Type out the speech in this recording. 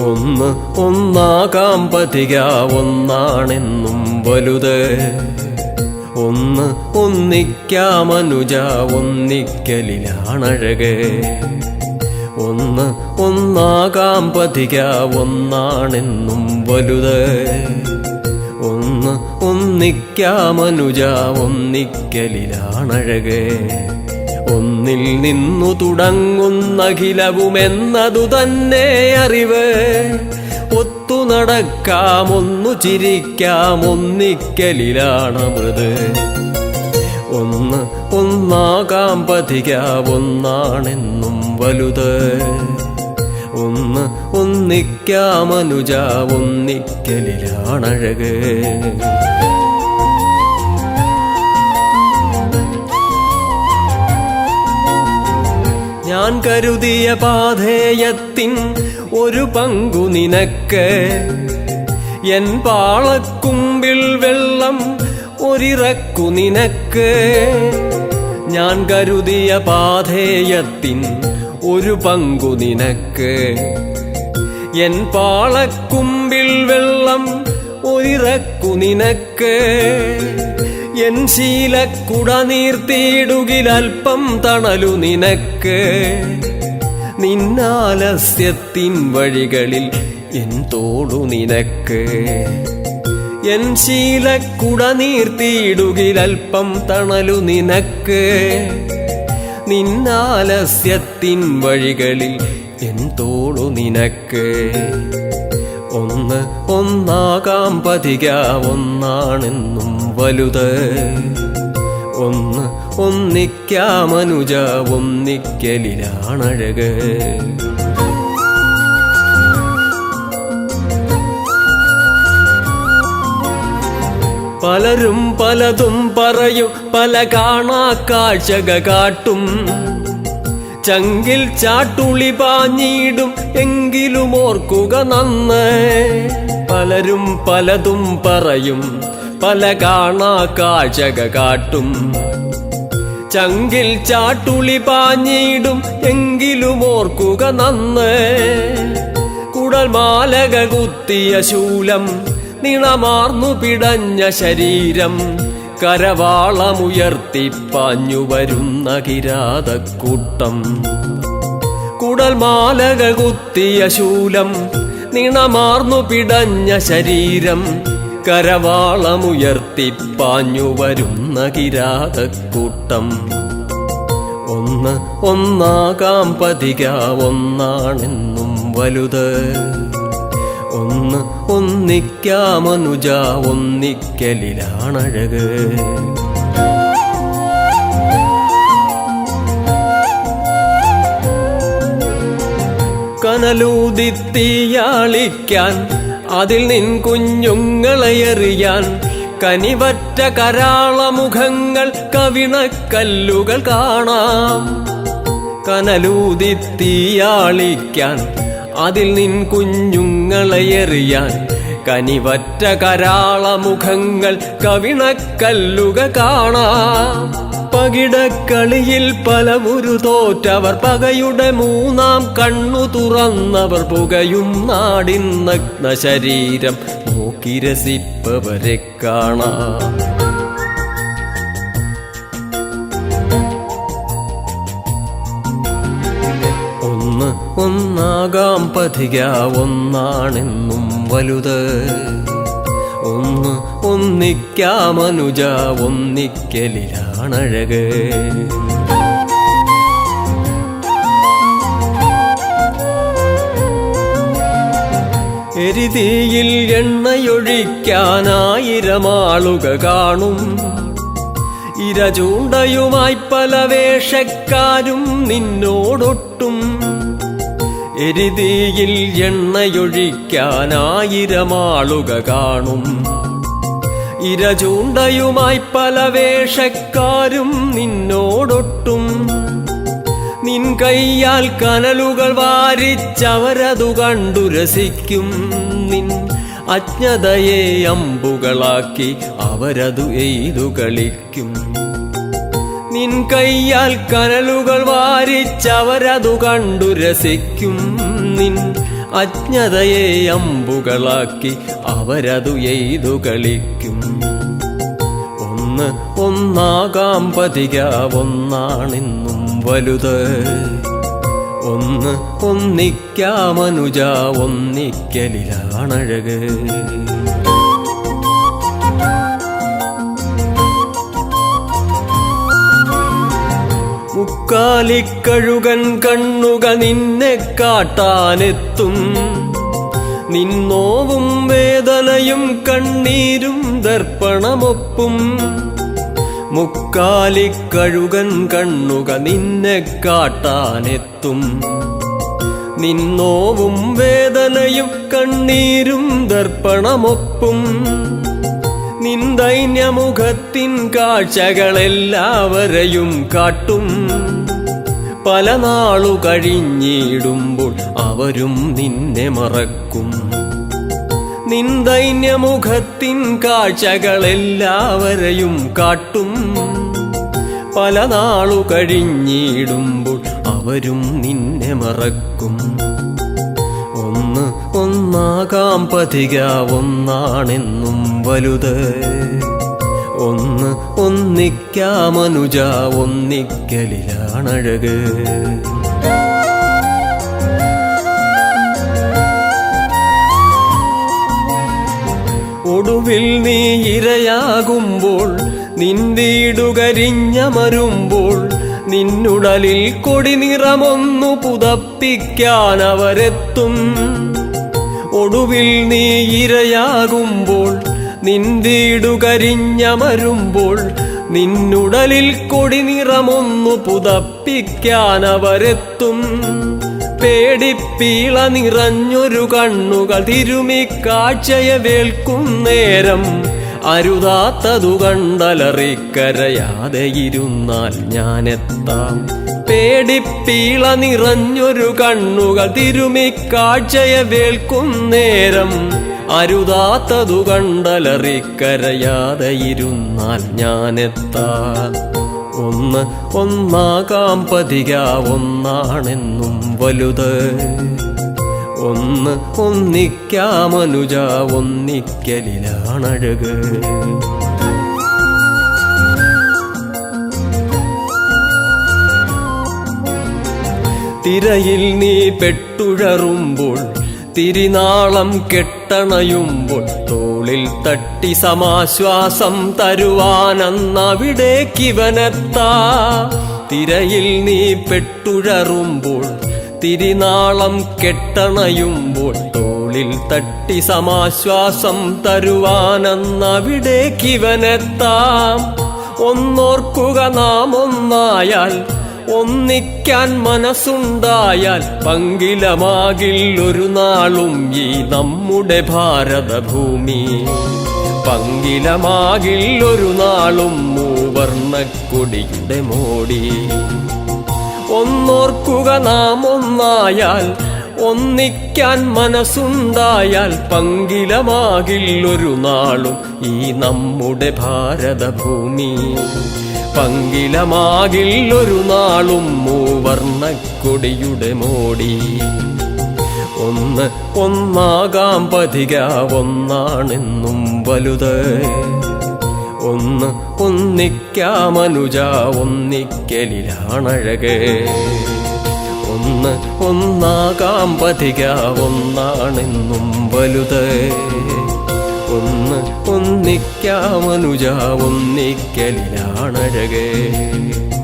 ഒന്ന് ഒന്നാകാം പതിക ഒന്നാണെന്നും വലുത്. ഒന്ന് ഒന്നിക്കാമനുജ ഒന്നിക്കലിലാണഴക്. ഒന്ന് ഒന്നാകാം പതിക ഒന്നാണെന്നും വലുത്. ഒന്ന് ഒന്നിക്കാമനുജ ഒന്നിക്കലിലാണഴക്. ഒന്നിൽ നിന്നു തുടങ്ങുന്നഖിലവുമെന്നതു തന്നെ അറിവ്. ഒത്തു നടക്കാം ഒന്നു ചിരിക്കാം ഒന്നിക്കലിലാണമൃത്. ഒന്ന് ഒന്നാകാം പതിക ഒന്നാണെന്നും വലുത്. ഒന്ന് ഒന്നിക്കാമനുജ ഒന്നിക്കലിലാണഴക്. ഞാൻ കരുതിയ പാഥേയത്തിൻ ഒരു പങ്കു നിനക്ക്. എൻ പാളക്കുമ്പിൽ വെള്ളം ഒരിറക്കു നിനക്ക്. ഞാൻ കരുതിയ പാഥേയത്തിൻ ഒരു പങ്കു നിനക്ക്. എൻ പാളക്കുമ്പിൽ വെള്ളം ഒരിറക്കു നിനക്ക്. എൻ ശീലക്കുട നീർത്തിയിടുകിലൽപ്പം തണലു നിനക്ക്. നിന്നാലസ്യത്തിൻ വഴികളിൽ എൻ തോടു നിനക്ക്. എൻ ശീലക്കുട നീർത്തിയിടുകിലൽപ്പം തണലു നിനക്ക്. നിന്നാലസ്യത്തിൻ വഴികളിൽ എൻ തോടു നിനക്ക്. ഒന്ന് ഒന്നാകാം പതിക ഒന്നാണെന്നും വലുത്. ഒന്ന് ഒന്നിക്കാമനുജ ഒന്നിക്കലിലാണഴക്. പലരും പലതും പറയും പല കാണാ കാഴ്ചക കാട്ടും. ചങ്കിൽ ചാട്ടുളി പാഞ്ഞിടും എങ്കിലും ഓർക്കുക നന്ന്. പലരും പലതും പറയും പല കാണാ കാഴ്ചക കാട്ടും. ചങ്കിൽ ചാട്ടുളി പാഞ്ഞിടും എങ്കിലും ഓർക്കുക നന്ന്. കുടൽ മാലക കുത്തിയ ശൂലം നിണമാർന്നു പിടഞ്ഞ ശരീരം. കരവാളമുയർത്തിപ്പാഞ്ഞു വരുന്ന കിരാതക്കൂട്ടം. കുടൽ മാലക കുത്തിയ ശൂലം നിണമാർന്നു പിടഞ്ഞ ശരീരം. കരവാളമുയർത്തിപ്പാഞ്ഞു വരുന്ന കിരാതക്കൂട്ടം. ഒന്ന് ഒന്നാകാം പതിക ഒന്നാണെന്നും വലുത്. ഒന്ന് ഒന്നിക്കാമനുജ ഒന്നിക്കലിലാണഴക്. കനലൂതിത്തീയാളിക്കാൻ അതിൽ നിൻ കുഞ്ഞുങ്ങളെ എറിയാൻ. കനിവറ്റ കരാളമുഖങ്ങൾ കവിണക്കല്ലുകൾ കാണാം. കനലൂതിത്തീയാളിക്കാൻ അതിൽ നിൻ കുഞ്ഞുങ്ങളെ എറിയാൻ. കനിവറ്റ കരാളമുഖങ്ങൾ കവിണക്കല്ലുക കാണാം. പകിടക്കളിയിൽ പലവുരു തോറ്റവർ പകയുടെ മൂന്നാം കണ്ണു തുറന്നവർ. പുകയും നാടിൻ നഗ്ന ശരീരം നോക്കി രസിപ്പവരെ കാണാം. ഒന്ന് ഒന്നാകാം പതിക ഒന്നാണെന്നും വലുത്. ഒന്ന് ഒന്നിക്കാമനുജ ഒന്നിക്കലിലാണഴക്. എരിതീയിൽ എണ്ണയൊഴിക്കാനായിരം ആളുക കാണും. ഇരചൂണ്ടയുമായി പല വേഷക്കാരും നിന്നോടൊട്ടും. എരിതീയിൽ എണ്ണയൊഴിക്കാനായിരം ആളുക കാണും. ഇരചൂണ്ടയുമായി പല വേഷക്കാരും നിന്നോടൊട്ടും. നിൻ കയ്യാൽ കനലുകൾ വാരിച്ചവരതു കണ്ടു രസിക്കും. നിൻ അജ്ഞതയെ അമ്പുകളാക്കി അവരതു എയ്തു കളിക്കും. നിൻ കയ്യാൽ കനലുകൾ വാരിച്ചവരതു കണ്ടു രസിക്കും. നിൻ അജ്ഞതയെ അമ്പുകളാക്കി അവരതു എയ്തു കളിക്കും. ഒന്ന് ഒന്നാകാം പതിക ഒന്നാണെന്നും വലുത്. ഒന്ന് ഒന്നിക്കാമനുജ ഒന്നിക്കലിലാണഴക്. മുക്കാലിക്കഴുകൻ കണ്ണുക നിന്നെ കാട്ടാനെത്തും. നിന്നോവും വേദനയും കണ്ണീരും ദർപ്പണമൊപ്പും. മുക്കാലിക്കഴുകൻ കണ്ണുക നിന്നെ കാട്ടാനെത്തും. നിന്നോവും വേദനയും കണ്ണീരും ദർപ്പണമൊപ്പും. നിന്ദൈന്യമുഖത്തിൻ കാഴ്ചകളെല്ലാവരെയും കാട്ടും. പല നാളു കഴിഞ്ഞിടുമ്പോൾ അവരും നിന്നെ മറക്കും. നിന്ദൈന്യമുഖത്തിൻ കാഴ്ചകളെല്ലാവരെയും കാട്ടും. പല നാളു കഴിഞ്ഞിടുമ്പോൾ അവരും നിന്നെ മറക്കും. ഒന്ന് ഒന്നാകാം പതിക ഒന്നാണെന്നും വലുത്. ഒന്ന് ഒന്നിക്കാമനുജ ഒന്നിക്കലിലാണഴക്. ഒടുവിൽ നീ ഇരയാകുമ്പോൾ നിന്ദീടുകരിഞ്ഞമരുമ്പോൾ നിന്നുടലിൽ കൊടി നിറമൊന്നു പുതപ്പിക്കാൻ അവരെത്തും. ഒടുവിൽ നീ ഇരയാകുമ്പോൾ നിന്ദീടുകരിഞ്ഞമരുമ്പോൾ നിന്നുടലിൽ കൊടി നിറമൊന്നു പുതപ്പിക്കാൻ അവരെത്തും. പേടിപ്പീള നിറഞ്ഞൊരു കണ്ണുകൾ തിരുമിക്കാഴ്ചയെ വേൽക്കും നേരം അരുതാത്തതു കണ്ടലറിക്കരയാതെ ഇരുന്നാൽ ഞാനെത്താം. പേടിപ്പീള നിറഞ്ഞൊരു കണ്ണുകൾ തിരുമിക്കാഴ്ചയെ വേൽക്കും നേരം അരുതാത്തതു കണ്ടലറിക്കരയാതെ ഇരുന്നാൽ ഞാനെത്താം. ഒന്ന് ഒന്നാകാം പതിക ഒന്നാണെന്നും വലുത്. ഒന്ന് ഒന്നിക്കാമനുജ ഒന്നിക്കലിലാണഴക്. തിരയിൽ നീ പെട്ടുഴറുമ്പോൾ തിരിനാളം കെട്ടണയുമ്പോൾ തോളിൽ തട്ടി സമാശ്വാസം തരുവാനന്നവിടേക്കിവനെത്താ. തിരയിൽ നീ പെട്ടുഴറുമ്പോൾ തിരിനാളം കെട്ടണയുമ്പോൾ തോളിൽ തട്ടി സമാശ്വാസം തരുവാനന്നവിടേക്കിവനെത്താം. ഒന്നോർക്കുക നാം ഒന്നായാൽ ഒന്നിക്കാൻ മനസ്സുണ്ടായാൽ പങ്കിലമാകില്ലൊരു നാളും ഈ നമ്മുടെ ഭാരതഭൂമി. പങ്കിലമാകില്ലൊരു നാളും മൂവർണ്ണക്കൊടിയുടെ മോടി. ഒന്നോർക്കുക നാം ഒന്നായാൽ ഒന്നിക്കാൻ മനസ്സുണ്ടായാൽ പങ്കിലമാകില്ലൊരു നാളും ഈ നമ്മുടെ ഭാരതഭൂമി. പങ്കിലമാകില്ലൊരു നാളും മൂവർണ്ണക്കൊടിയുടെ മോടി. ഒന്ന് ഒന്നാകാം പതിക ഒന്നാണെന്നും വലുത്. ഒന്ന് ഒന്നിക്കാമനുജ ഒന്നിക്കലിലാണഴക്. ഒന്ന് ഒന്നാകാം പതിക ഒന്നാണെന്നും വലുത്. ഒന്ന് ഒന്നിക്കാമനുജ ഒന്നിക്കലിലാണഴക്.